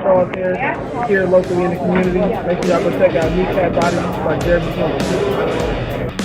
football affairs here locally in the community. Make sure y'all go check out Kneecap Body by Jeremy Jones.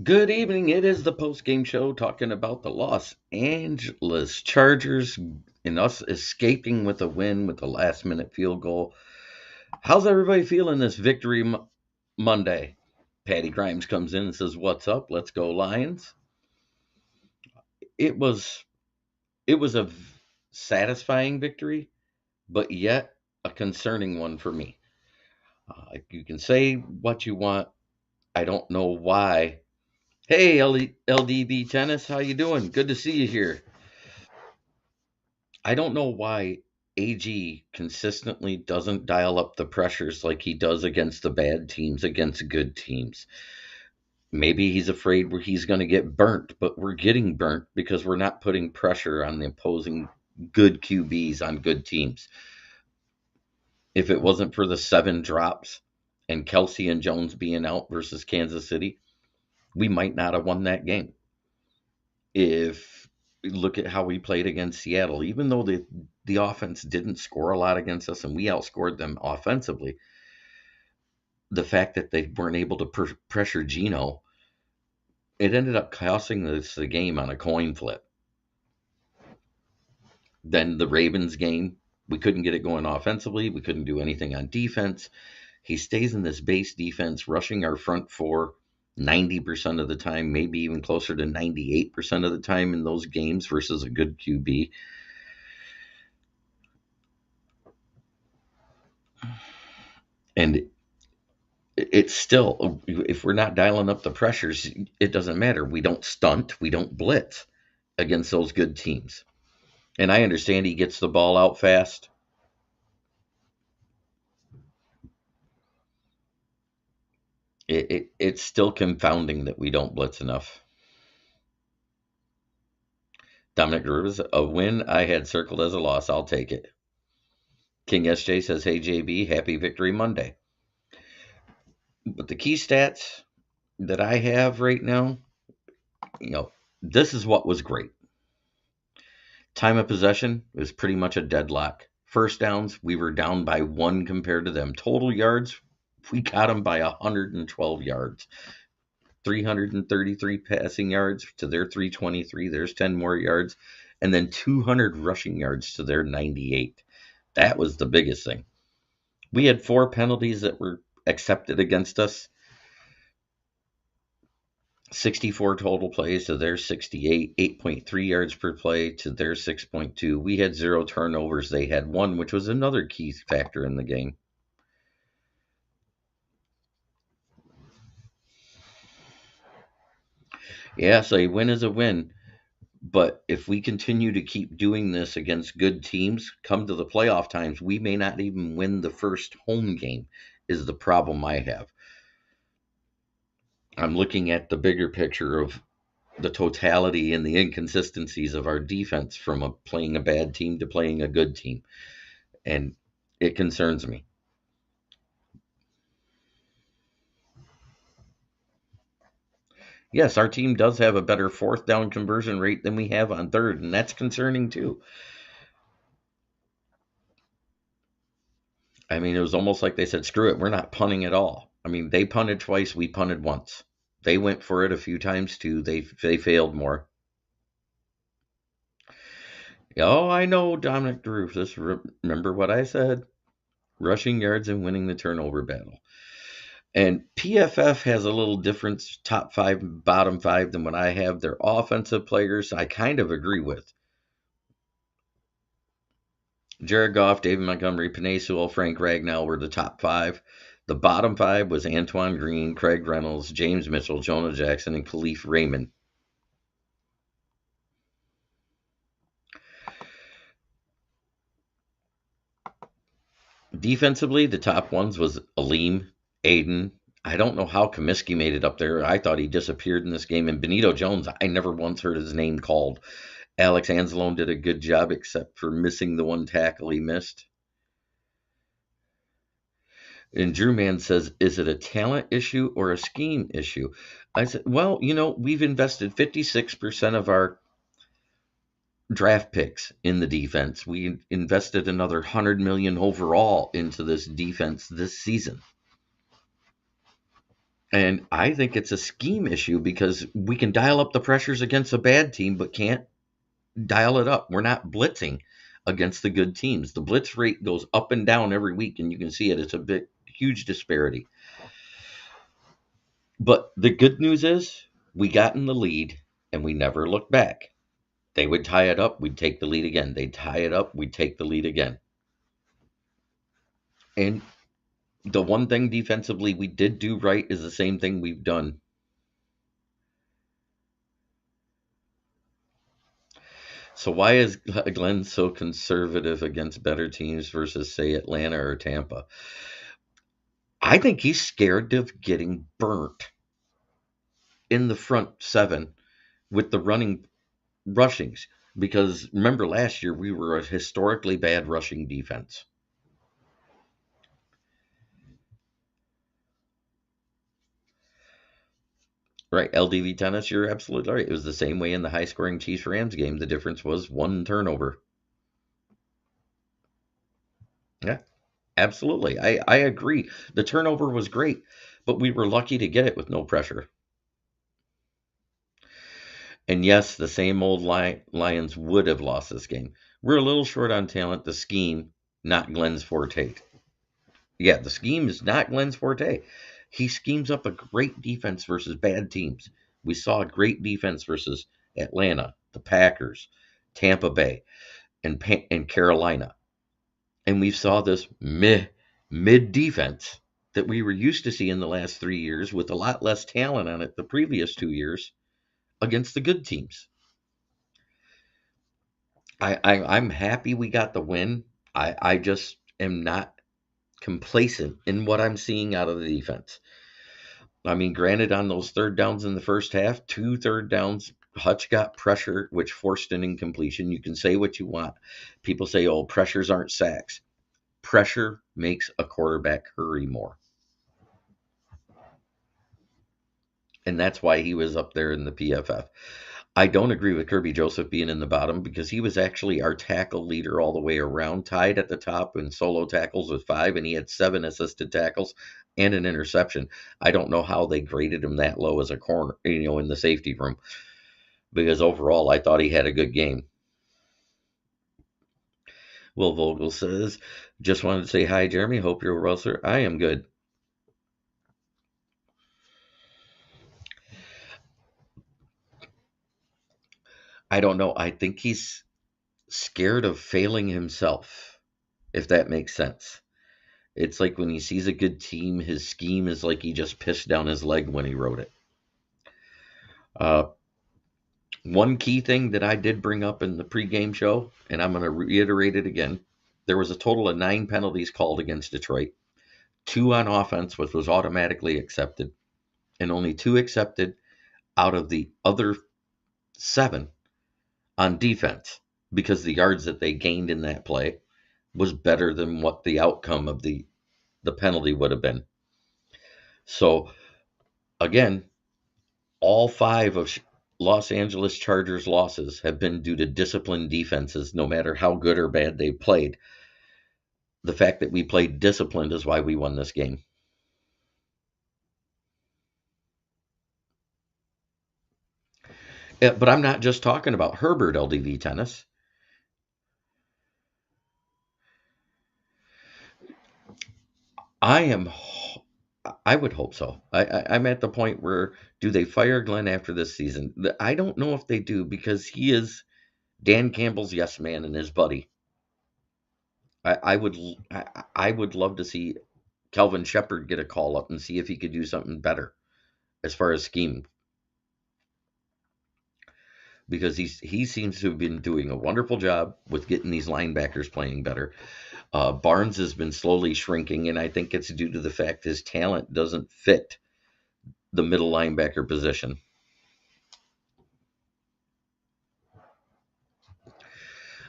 Good evening. It is the post-game show talking about the Los Angeles Chargers and us escaping with a win with a last-minute field goal. How's everybody feeling this victory Monday? Patty Grimes comes in and says, "What's up? Let's go Lions." It was a satisfying victory, but yet a concerning one for me. You can say what you want. I don't know why. Hey, LDB Tennis, how you doing? Good to see you here. I don't know why AG consistently doesn't dial up the pressures like he does against the bad teams, against good teams. Maybe he's afraid he's going to get burnt, but we're getting burnt because we're not putting pressure on the opposing good QBs on good teams. If it wasn't for the 7 drops and Kelsey and Jones being out versus Kansas City, we might not have won that game. If we look at how we played against Seattle, even though the offense didn't score a lot against us and we outscored them offensively, the fact that they weren't able to pressure Geno, it ended up costing us the game on a coin flip. Then the Ravens game, we couldn't get it going offensively. We couldn't do anything on defense. He stays in this base defense, rushing our front four 90% of the time, maybe even closer to 98% of the time in those games versus a good QB. And it's still, if we're not dialing up the pressures, it doesn't matter. We don't stunt, we don't blitz against those good teams. And I understand he gets the ball out fast. It's still confounding that we don't blitz enough. Dominic Rivers, a win I had circled as a loss. I'll take it. King SJ says, "Hey JB, happy Victory Monday." But the key stats that I have right now, this is what was great. Time of possession was pretty much a deadlock. First downs, we were down by 1 compared to them. Total yards, we got them by 112 yards. 333 passing yards to their 323. There's 10 more yards. And then 200 rushing yards to their 98. That was the biggest thing. We had 4 penalties that were accepted against us. 64 total plays to their 68, 8.3 yards per play to their 6.2. We had 0 turnovers. They had 1, which was another key factor in the game. Yeah, so a win is a win. But if we continue to keep doing this against good teams, come to the playoff times, we may not even win the first home game, is the problem I have. I'm looking at the bigger picture of the totality and the inconsistencies of our defense from playing a bad team to playing a good team. And it concerns me. Yes, our team does have a better 4th down conversion rate than we have on 3rd, and that's concerning too. I mean, it was almost like they said, screw it, we're not punting at all. I mean, they punted twice, we punted once. They went for it a few times too. They failed more. Oh, I know, Dominic Drew. Remember what I said? Rushing yards and winning the turnover battle. And PFF has a little different top five, bottom five than what I have. Their offensive players, I kind of agree with. Jared Goff, David Montgomery, Penei Sewell, Frank Ragnow were the top five. The bottom five was Antoine Green, Craig Reynolds, James Mitchell, Jonah Jackson, and Khalif Raymond. Defensively, the top ones was Aleem, Aiden. I don't know how Comiskey made it up there. I thought he disappeared in this game. And Benito Jones, I never once heard his name called. Alex Anzalone did a good job, except for missing the one tackle he missed. And Drew Man says, is it a talent issue or a scheme issue? I said, well, we've invested 56% of our draft picks in the defense. We invested another $100 million overall into this defense this season. And I think it's a scheme issue because we can dial up the pressures against a bad team, but can't dial it up. We're not blitzing against the good teams. The blitz rate goes up and down every week, and you can see it. It's a huge disparity. But the good news is we got in the lead, and we never looked back. They would tie it up, we'd take the lead again. They'd tie it up, we'd take the lead again. And the one thing defensively we did do right is the same thing we've done. So why is Glenn so conservative against better teams versus, say, Atlanta or Tampa? I think he's scared of getting burnt in the front seven with the rushings. Because remember last year we were a historically bad rushing defense. Right, LDV Tennis, you're absolutely right. It was the same way in the high-scoring Chiefs-Rams game. The difference was one turnover. Yeah, absolutely. I agree. The turnover was great, but we were lucky to get it with no pressure. And yes, the same old Lions would have lost this game. We're a little short on talent. The scheme, not Glenn's forte. Yeah, the scheme is not Glenn's forte. He schemes up a great defense versus bad teams. We saw a great defense versus Atlanta, the Packers, Tampa Bay, and Carolina. And we saw this mid defense that we were used to see in the last 3 years with a lot less talent on it the previous 2 years against the good teams. I'm happy we got the win. I just am not complacent in what I'm seeing out of the defense. I mean, granted, on those third downs in the first half, 2 third downs, Hutch got pressure, which forced an incompletion. You can say what you want. People say, oh, pressures aren't sacks. Pressure makes a quarterback hurry more. And that's why he was up there in the PFF. I don't agree with Kirby Joseph being in the bottom because he was actually our tackle leader all the way around, tied at the top in solo tackles with 5, and he had 7 assisted tackles and an interception. I don't know how they graded him that low as a corner, in the safety room, because overall I thought he had a good game. Will Vogel says, just wanted to say hi, Jeremy. Hope you're well, sir. I am good. I don't know. I think he's scared of failing himself, if that makes sense. It's like when he sees a good team, his scheme is like he just pissed down his leg when he wrote it. One key thing that I did bring up in the pregame show, and I'm going to reiterate it again, there was a total of 9 penalties called against Detroit. 2 on offense, which was automatically accepted, and only 2 accepted out of the other 7 on defense, because the yards that they gained in that play was better than what the outcome of the penalty would have been. So, again, all 5 of Los Angeles Chargers losses have been due to disciplined defenses, no matter how good or bad they played. The fact that we played disciplined is why we won this game. But I'm not just talking about Herbert, LDV Tennis. I am I would hope so. I'm at the point where do they fire Glenn after this season? I don't know if they do because he is Dan Campbell's yes man and his buddy. I would love to see Kelvin Shepard get a call up and see if he could do something better as far as scheme because he seems to have been doing a wonderful job with getting these linebackers playing better. Barnes has been slowly shrinking, and I think it's due to the fact his talent doesn't fit the middle linebacker position.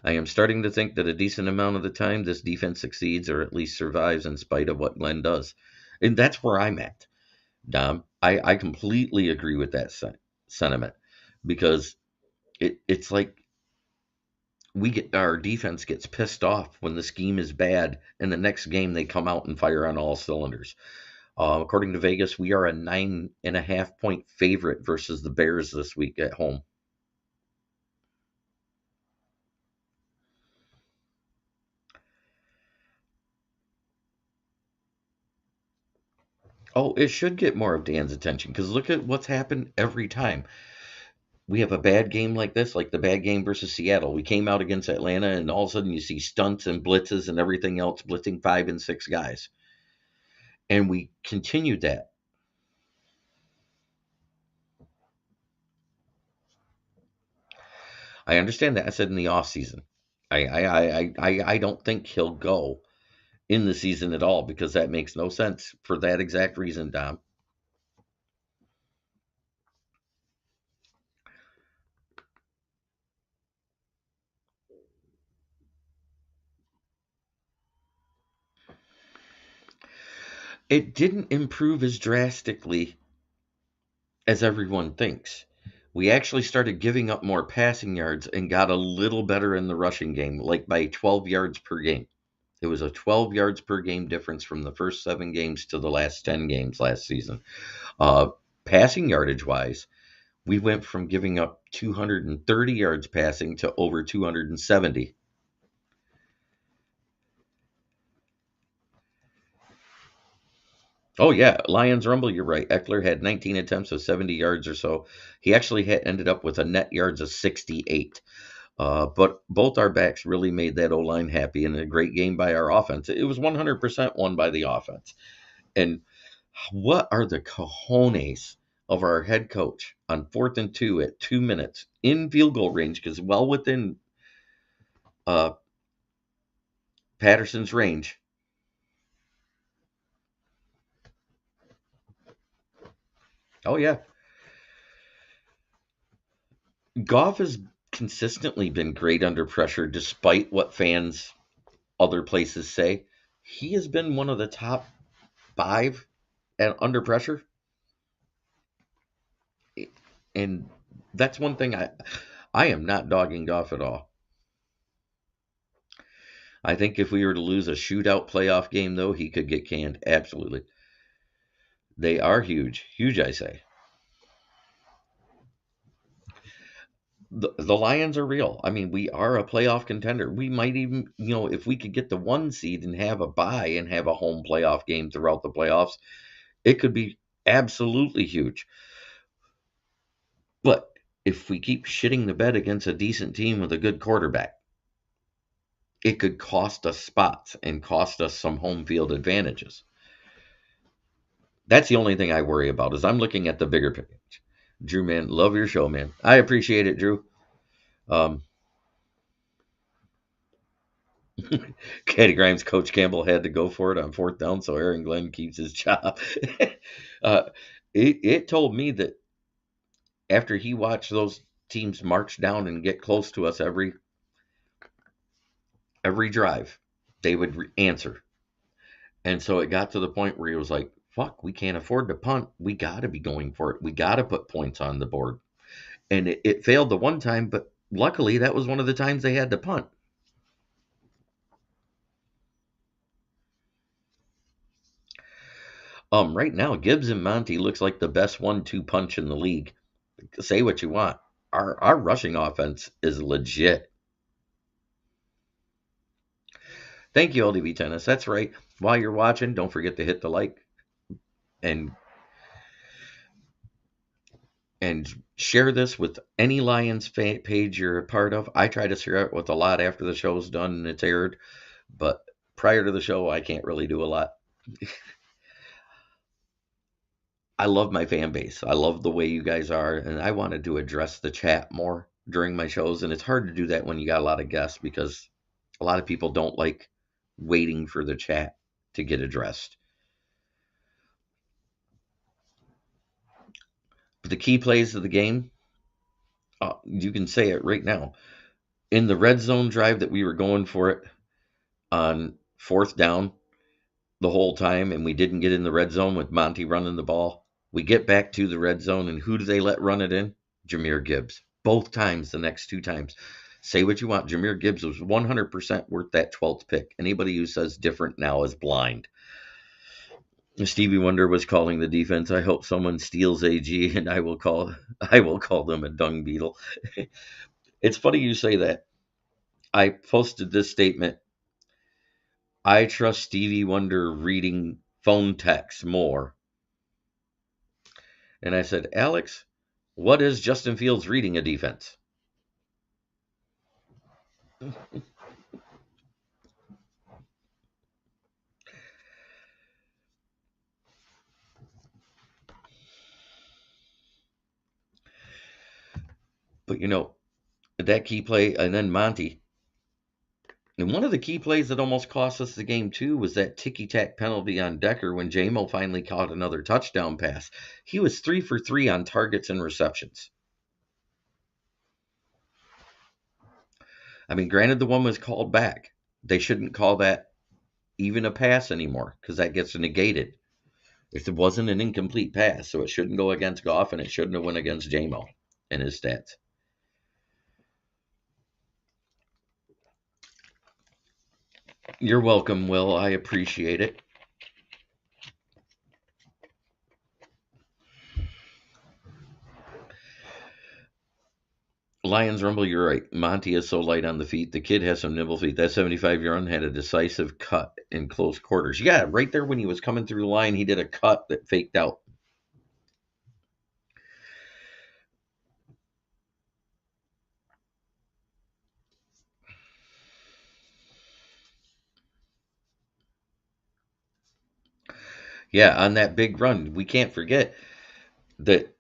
I am starting to think that a decent amount of the time this defense succeeds or at least survives in spite of what Glenn does. And that's where I'm at, Dom. I completely agree with that sentiment because it's like we get our defense gets pissed off when the scheme is bad and the next game they come out and fire on all cylinders. According to Vegas, we are a 9.5 point favorite versus the Bears this week at home. Oh, it should get more of Dan's attention because look at what's happened every time. We have a bad game like this, like the bad game versus Seattle. We came out against Atlanta, and all of a sudden you see stunts and blitzes and everything else, blitzing 5 and 6 guys. And we continued that. I understand that. I said in the off season. I don't think he'll go in the season at all because that makes no sense for that exact reason, Dom. It didn't improve as drastically as everyone thinks. We actually started giving up more passing yards and got a little better in the rushing game, like by 12 yards per game. It was a 12 yards per game difference from the first 7 games to the last 10 games last season. Uh, Passing yardage wise, we went from giving up 230 yards passing to over 270. Oh yeah, Lions Rumble. You're right. Eckler had 19 attempts of 70 yards or so. He actually ended up with a net yards of 68. But both our backs really made that O line happy, and a great game by our offense. It was 100% won by the offense. And what are the cojones of our head coach on 4th and 2 at 2 minutes in field goal range? Because well within uh, Patterson's range. Oh yeah, Goff has consistently been great under pressure, despite what fans other places say. He has been one of the top 5 under pressure, and that's one thing I am not dogging Goff at all. I think if we were to lose a shootout playoff game, though, he could get canned. Absolutely. They are huge. Huge, I say. The Lions are real. I mean, we are a playoff contender. We might even, if we could get the 1 seed and have a bye and have a home playoff game throughout the playoffs, it could be absolutely huge. But if we keep shitting the bed against a decent team with a good quarterback, it could cost us spots and cost us some home field advantages. That's the only thing I worry about is I'm looking at the bigger picture. Drew, man, love your show, man. I appreciate it, Drew. Um, Caddy Grimes, Coach Campbell had to go for it on 4th down, so Aaron Glenn keeps his job. uh, it told me that after he watched those teams march down and get close to us every drive, they would answer. And so it got to the point where he was like, fuck, we can't afford to punt. We got to be going for it. We got to put points on the board. And it failed the one time, but luckily that was one of the times they had to punt. Right now, Gibbs and Monty looks like the best 1-2 punch in the league. Say what you want. Our rushing offense is legit. Thank you, LDB Tennis. That's right. While you're watching, don't forget to hit the like and share this with any Lions page you're a part of. I try to share it with a lot after the show's done and it's aired, but prior to the show, I can't really do a lot. I love my fan base. I love the way you guys are, and I wanted to address the chat more during my shows, and it's hard to do that when you got a lot of guests because a lot of people don't like waiting for the chat to get addressed. But the key plays of the game, you can say it right now. In the red zone drive that we were going for it on fourth down the whole time, and we didn't get in the red zone with Monty running the ball. We get back to the red zone, and who do they let run it in? Jahmyr Gibbs. Both times, the next two times. Say what you want. Jahmyr Gibbs was 100% worth that 12th pick. Anybody who says different now is blind. Stevie Wonder was calling the defense. I hope someone steals AG, and I will call them a dung beetle. It's funny you say that. I posted this statement. I trust Stevie Wonder reading phone texts more. And I said, Alex, what is Justin Fields reading a defense? But that key play, and then Monty. And one of the key plays that almost cost us the game too was that ticky-tack penalty on Decker when Jamo finally caught another touchdown pass. He was 3 for 3 on targets and receptions. I mean, granted, the one was called back. They shouldn't call that even a pass anymore because that gets negated. It wasn't an incomplete pass, so it shouldn't go against Goff, and it shouldn't have went against Jamo and his stats. You're welcome, Will. I appreciate it. Lions Rumble, you're right. Monty is so light on the feet. The kid has some nimble feet. That 75-yard run had a decisive cut in close quarters. Yeah, right there when he was coming through the line, he did a cut that faked out. Yeah, on that big run, we can't forget that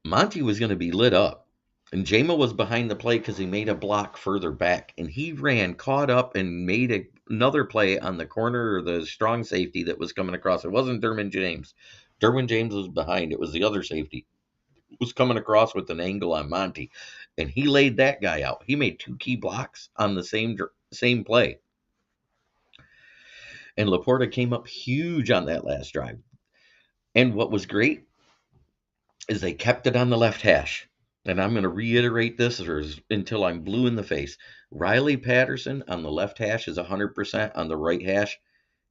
Monty was going to be lit up. And Jamo was behind the play because he made a block further back. And he ran, caught up, and made another play on the corner or the strong safety that was coming across. It wasn't Derwin James. Derwin James was behind. It was the other safety. It was coming across with an angle on Monty. And he laid that guy out. He made 2 key blocks on the same play. And Laporta came up huge on that last drive. And what was great is they kept it on the left hash. And I'm going to reiterate this until I'm blue in the face. Riley Patterson on the left hash is 100%. On the right hash,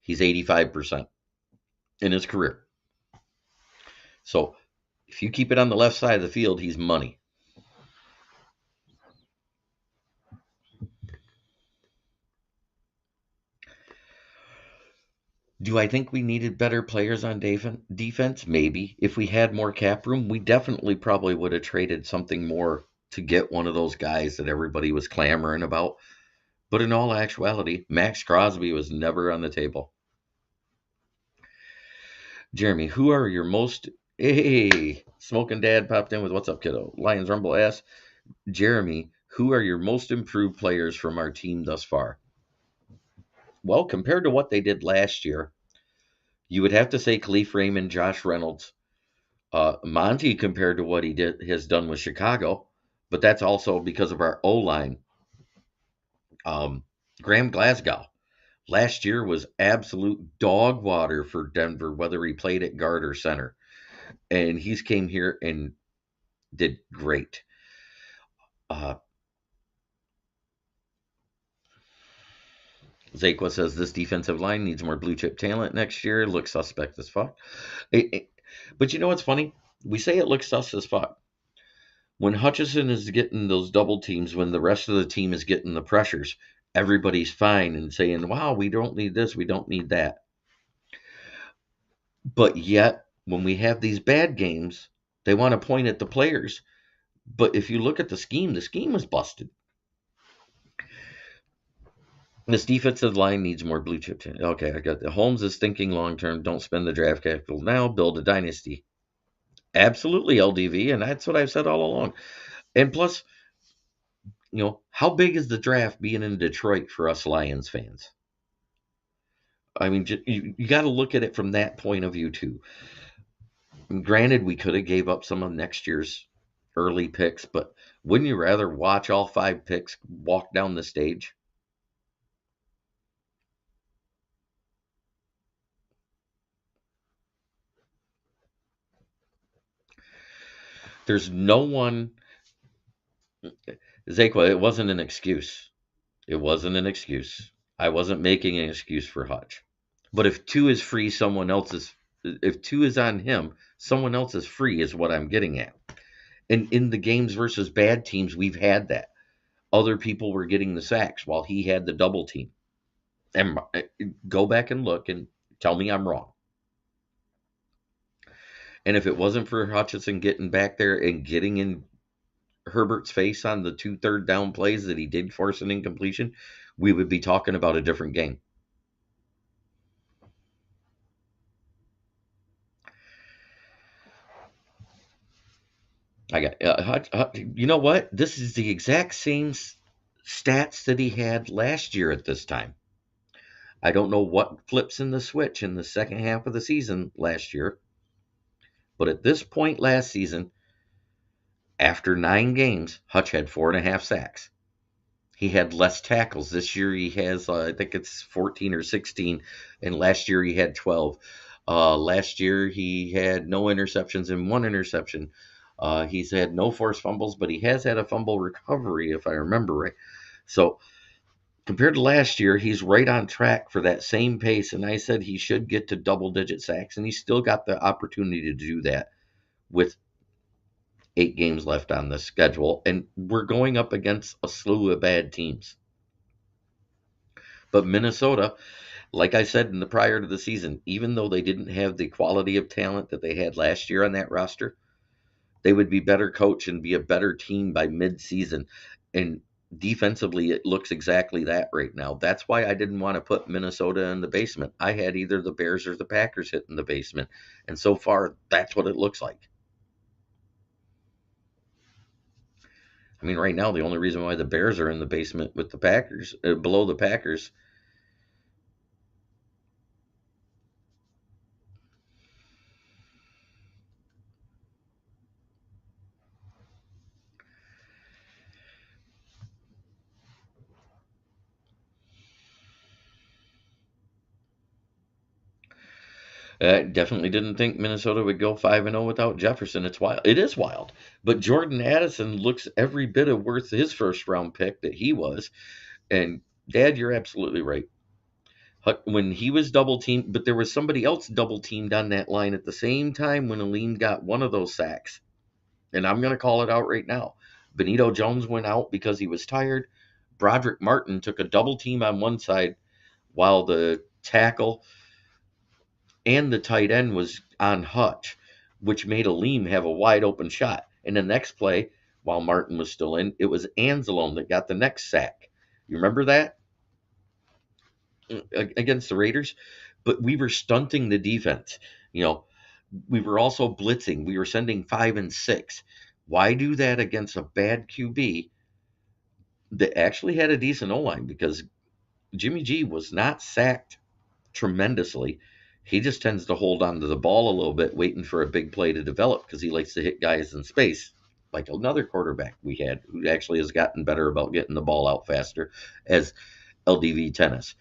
he's 85% in his career. So if you keep it on the left side of the field, he's money. Do I think we needed better players on defense? Maybe. If we had more cap room, we definitely probably would have traded something more to get one of those guys that everybody was clamoring about. But in all actuality, Max Crosby was never on the table. Jeremy, who are your most... Hey, Smoking Dad popped in with what's up, kiddo? Lions Rumble asks, Jeremy, who are your most improved players from our team thus far? Well, compared to what they did last year, you would have to say Khalif Raymond, Josh Reynolds, Monty compared to what he has done with Chicago, but that's also because of our O-line. Graham Glasgow last year was absolute dog water for Denver, whether he played at guard or center, and he's came here and did great. Zakwa says this defensive line needs more blue chip talent next year. Looks suspect as fuck. But you know what's funny? We say it looks sus as fuck. When Hutchinson is getting those double teams, when the rest of the team is getting the pressures, everybody's fine and saying, wow, we don't need this, we don't need that. But yet, when we have these bad games, they want to point at the players. But if you look at the scheme was busted. This defensive line needs more blue chip. Okay, I got the Holmes is thinking long term. Don't spend the draft capital now. Build a dynasty. Absolutely, LDV, and that's what I've said all along. And plus, how big is the draft being in Detroit for us Lions fans? I mean, you got to look at it from that point of view too. Granted, we could have gave up some of next year's early picks, but wouldn't you rather watch all 5 picks walk down the stage? There's no one. Zaquan, it wasn't an excuse. It wasn't an excuse. I wasn't making an excuse for Hutch. But if 2 is free, if 2 is on him, someone else is free, is what I'm getting at. And in the games versus bad teams, we've had that. Other people were getting the sacks while he had the double team. And go back and look and tell me I'm wrong. And if it wasn't for Hutchinson getting back there and getting in Herbert's face on the 2 third down plays that he did force an incompletion, we would be talking about a different game. I got you know what? This is the exact same stats that he had last year at this time. I don't know what flips in the switch in the second half of the season last year, but at this point last season, after 9 games, Hutch had 4.5 sacks. He had less tackles. This year he has, I think it's 14 or 16, and last year he had 12. Last year he had no interceptions and 1 interception. He's had no forced fumbles, but he has had a fumble recovery, if I remember right. So compared to last year, he's right on track for that same pace. And I said he should get to double-digit sacks, and he's still got the opportunity to do that with 8 games left on the schedule. And we're going up against a slew of bad teams. But Minnesota, like I said in the prior to the season, even though they didn't have the quality of talent that they had last year on that roster, they would be better coached and be a better team by mid-season. And defensively, it looks exactly that right now. That's why I didn't want to put Minnesota in the basement. I had either the Bears or the Packers hit in the basement. And so far, that's what it looks like. I mean, right now, the only reason why the Bears are in the basement with the Packers, below the Packers, I definitely didn't think Minnesota would go 5-0 without Jefferson. It's wild. It is wild. But Jordan Addison looks every bit of worth his first round pick that he was. And Dad, you're absolutely right. When he was double teamed, but there was somebody else double teamed on that line at the same time when Aline got one of those sacks. And I'm going to call it out right now. Benito Jones went out because he was tired. Broderick Martin took a double team on one side while the tackle and the tight end was on Hutch, which made Aline have a wide open shot. And the next play, while Martin was still in, it was Anzalone that got the next sack. You remember that? Against the Raiders? But we were stunting the defense. We were also blitzing. We were sending 5 and 6. Why do that against a bad QB that actually had a decent O-line? Because Jimmy G was not sacked tremendously. He just tends to hold on to the ball a little bit, waiting for a big play to develop because he likes to hit guys in space, like another quarterback we had who actually has gotten better about getting the ball out faster as LDV Tennis.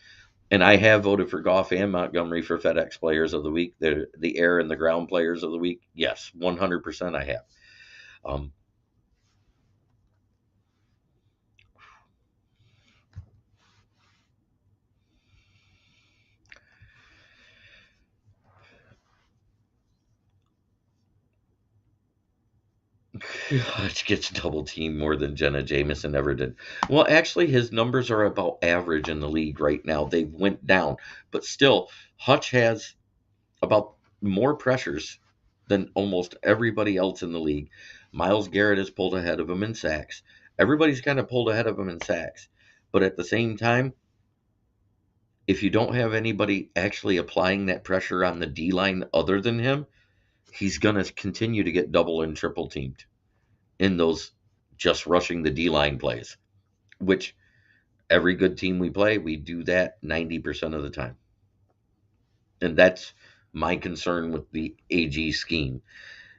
And I have voted for Goff and Montgomery for FedEx Players of the Week, the air and the ground Players of the Week. Yes, 100% I have. Hutch gets double teamed more than Jenna Jameson ever did. Well, actually, his numbers are about average in the league right now. They went down, but still, Hutch has about more pressures than almost everybody else in the league. Miles Garrett has pulled ahead of him in sacks. Everybody's kind of pulled ahead of him in sacks. But at the same time, if you don't have anybody actually applying that pressure on the D line other than him, he's going to continue to get double and triple teamed in those just rushing the D line plays, which every good team we play, we do that 90% of the time. And that's my concern with the AG scheme.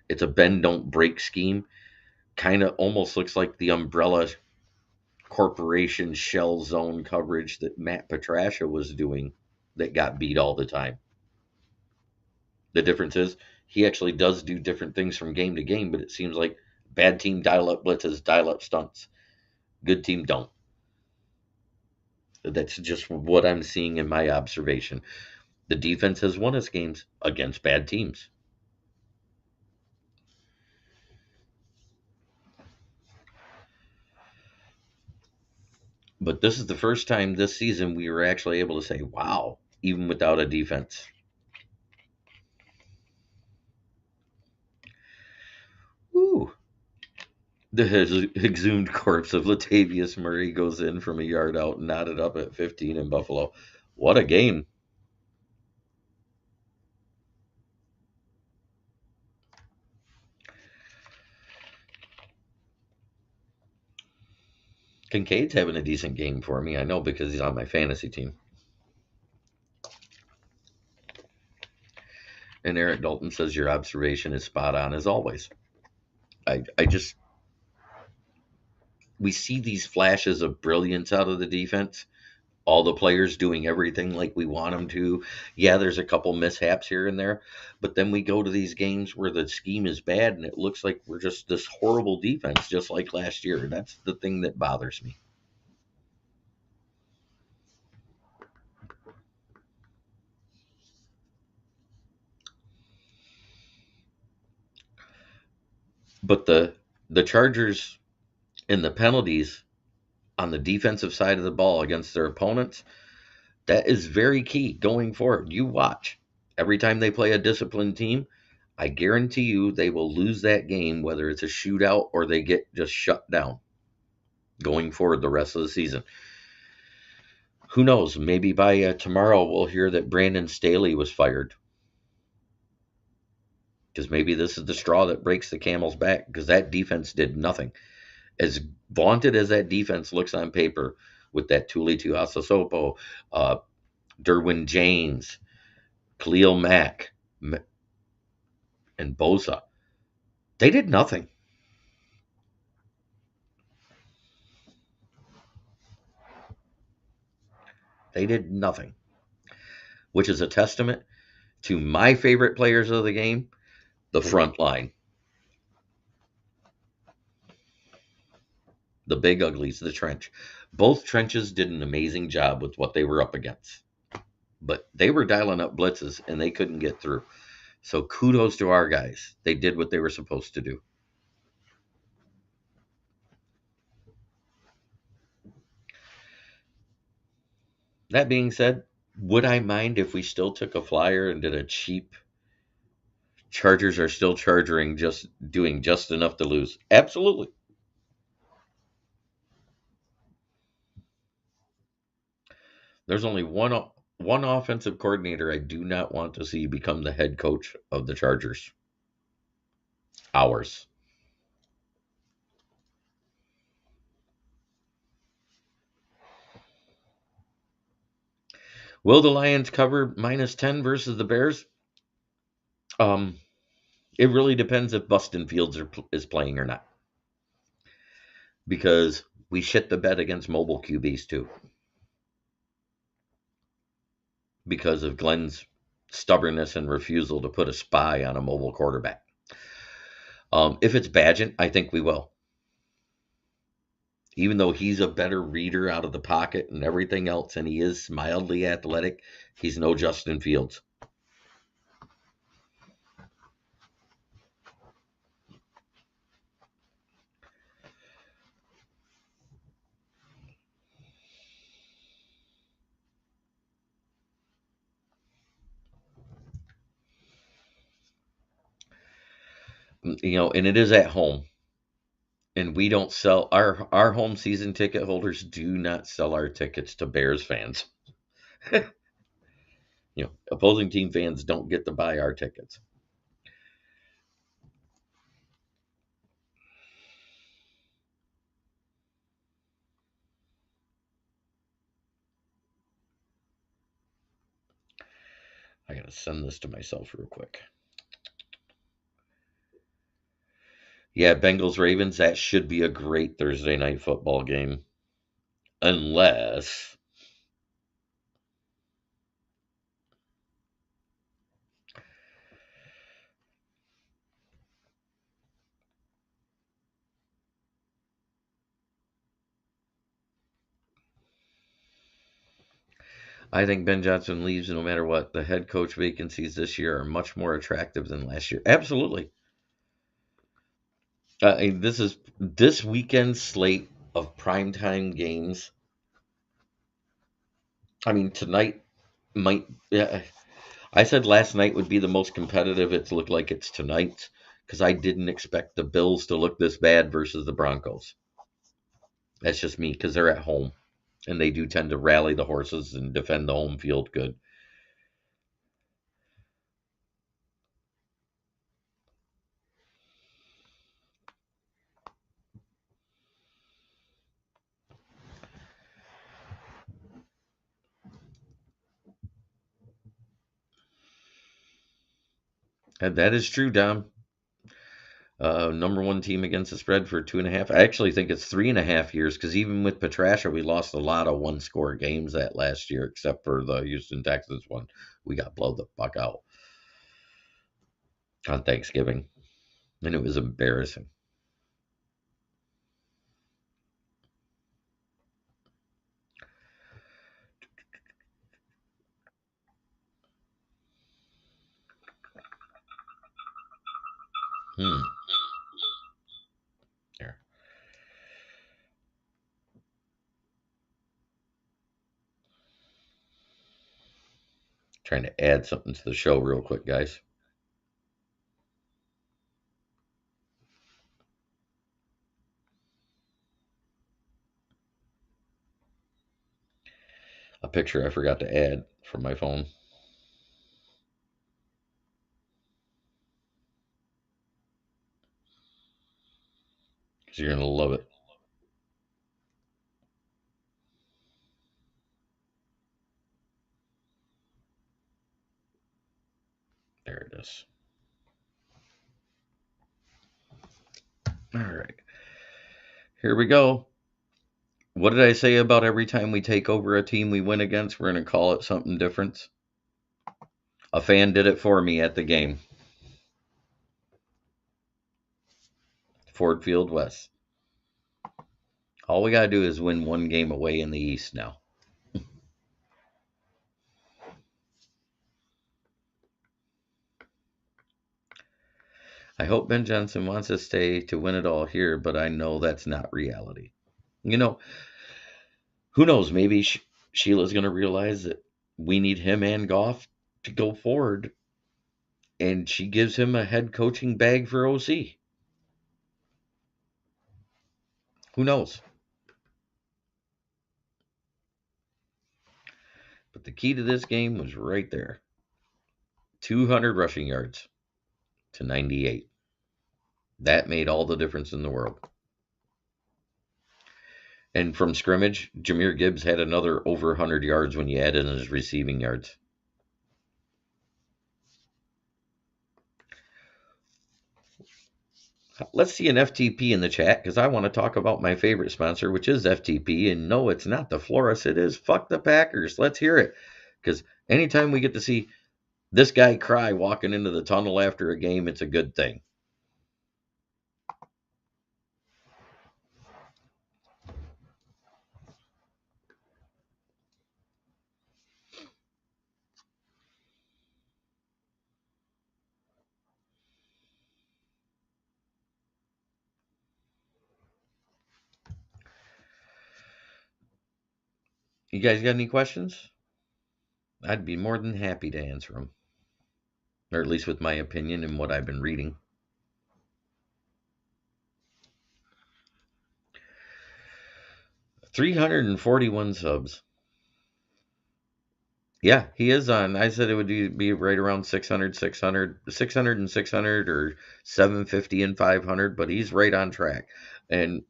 It's a bend don't break scheme. Kind of almost looks like the umbrella corporation shell zone coverage that Matt Patricia was doing that got beat all the time. The difference is he actually does do different things from game to game, but it seems like bad team dial up blitzes, dial up stunts. Good team don't. That's just what I'm seeing in my observation. The defense has won its games against bad teams. But this is the first time this season we were actually able to say, wow, even without a defense. Woo. The exhumed corpse of Latavius Murray goes in from a yard out and knotted up at 15 in Buffalo. What a game. Kincaid's having a decent game for me. I know because he's on my fantasy team. And Eric Dalton says your observation is spot on as always. I just, we see these flashes of brilliance out of the defense. All the players doing everything like we want them to. Yeah, there's a couple mishaps here and there, but then we go to these games where the scheme is bad and it looks like we're just this horrible defense, just like last year. That's the thing that bothers me. But the Chargers and the penalties on the defensive side of the ball against their opponents, that is very key going forward. You watch. Every time they play a disciplined team, I guarantee you they will lose that game, whether it's a shootout or they get just shut down going forward the rest of the season. Who knows? Maybe by tomorrow we'll hear that Brandon Staley was fired. Because maybe this is the straw that breaks the camel's back, because that defense did nothing. As vaunted as that defense looks on paper, with that Tuli Tuiasosopo, Derwin James, Khalil Mack, and Bosa, they did nothing. They did nothing, which is a testament to my favorite players of the game, the front line. The big uglies, the trench. Both trenches did an amazing job with what they were up against. But they were dialing up blitzes and they couldn't get through. So kudos to our guys. They did what they were supposed to do. That being said, would I mind if we still took a flyer and did a cheap Chargers are still charging, just doing just enough to lose? Absolutely. There's only one offensive coordinator I do not want to see become the head coach of the Chargers. Ours. Will the Lions cover -10 versus the Bears? It really depends if Bustin Fields is playing or not. Because we shit the bed against mobile QBs too. Because of Glenn's stubbornness and refusal to put a spy on a mobile quarterback. If it's Bagent, I think we will. Even though he's a better reader out of the pocket and everything else, and he is mildly athletic, he's no Justin Fields. And it is at home. And we don't sell our home season ticket holders do not sell our tickets to Bears fans. Opposing team fans don't get to buy our tickets. I gotta send this to myself real quick. Yeah, Bengals Ravens, that should be a great Thursday night football game. Unless I think Ben Johnson leaves no matter what. The head coach vacancies this year are much more attractive than last year. Absolutely. This weekend's slate of primetime games. I mean, tonight might. Yeah, I said last night would be the most competitive. It's looked like it's tonight because I didn't expect the Bills to look this bad versus the Broncos. That's just me because they're at home and they do tend to rally the horses and defend the home field good. And that is true, Dom. Number one team against the spread for 2.5. I actually think it's 3.5 years because even with Petrasha, we lost a lot of one score games that last year, except for the Houston Texans one. We got blown the fuck out on Thanksgiving, and it was embarrassing. Hmm. Here. Trying to add something to the show real quick, guys. A picture I forgot to add from my phone. Because you're going to love it. There it is. All right. Here we go. What did I say about every time we take over a team we win against, we're going to call it something different? A fan did it for me at the game. Ford Field West. All we got to do is win one game away in the East now. I hope Ben Johnson wants to stay to win it all here, but I know that's not reality. Who knows? Maybe Sheila's going to realize that we need him and Goff to go forward, and she gives him a head coaching bag for OC. Who knows? But the key to this game was right there. 200 rushing yards to 98. That made all the difference in the world. And from scrimmage, Jahmyr Gibbs had another over 100 yards when you add in his receiving yards. Let's see an FTP in the chat because I want to talk about my favorite sponsor, which is FTP. And no, it's not the florist. It is Fuck the Packers. Let's hear it. Because anytime we get to see this guy cry walking into the tunnel after a game, it's a good thing. You guys got any questions? I'd be more than happy to answer them. Or at least with my opinion and what I've been reading. 341 subs. Yeah, he is on. I said it would be right around 600, 600 and 600, or 750 and 500, but he's right on track. And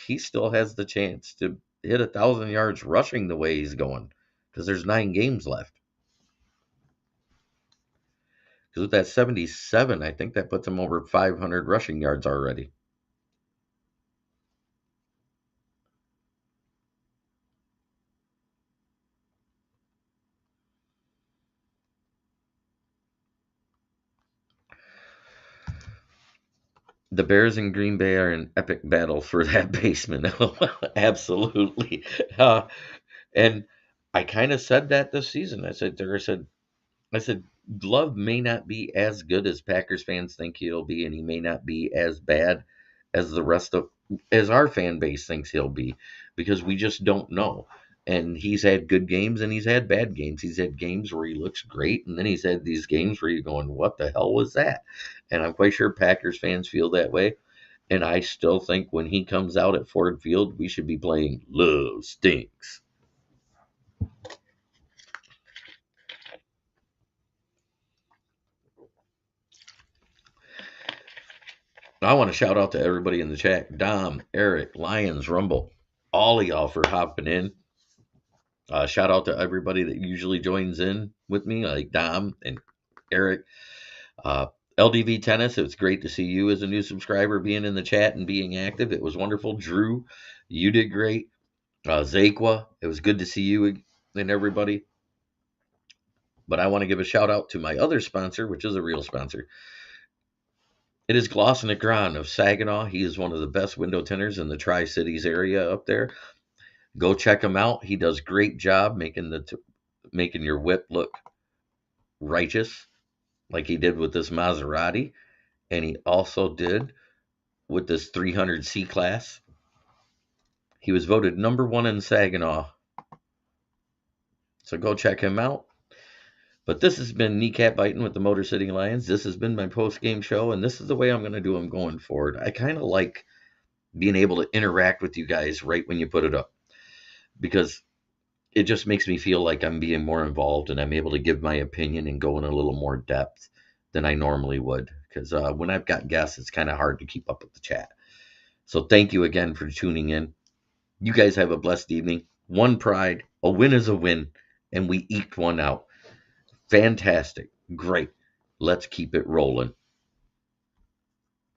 he still has the chance to hit 1,000 yards rushing the way he's going, because there's 9 games left. Because with that 77, I think that puts him over 500 rushing yards already. The Bears and Green Bay are in epic battle for that basement. Absolutely. And I kind of said that this season. I said, Love may not be as good as Packers fans think he'll be, and he may not be as bad as as our fan base thinks he'll be, because we just don't know. And he's had good games and he's had bad games. He's had games where he looks great, and then he's had these games where you're going, what the hell was that? And I'm quite sure Packers fans feel that way. And I still think when he comes out at Ford Field, we should be playing Love Stinks. I want to shout out to everybody in the chat: Dom, Eric, Lions, Rumble, all of y'all for hopping in. Shout out to everybody that usually joins in with me, like Dom and Eric. LDV Tennis, it was great to see you as a new subscriber being in the chat and being active. It was wonderful. Drew, you did great. Zakwa, it was good to see you and everybody. But I want to give a shout out to my other sponsor, which is a real sponsor. It is Glosson Agron of Saginaw. He is one of the best window tinners in the Tri-Cities area up there. Go check him out. He does great job making your whip look righteous, like he did with this Maserati, and he also did with this 300 C-Class. He was voted #1 in Saginaw. So go check him out. But this has been Kneecap Biting with the Motor City Lions. This has been my post-game show, and this is the way I'm going to do them going forward. I kind of like being able to interact with you guys right when you put it up, because it just makes me feel like I'm being more involved and I'm able to give my opinion and go in a little more depth than I normally would. Because when I've got guests, it's kind of hard to keep up with the chat. So thank you again for tuning in. You guys have a blessed evening. One pride, a win is a win, and we eked one out. Fantastic. Great. Let's keep it rolling.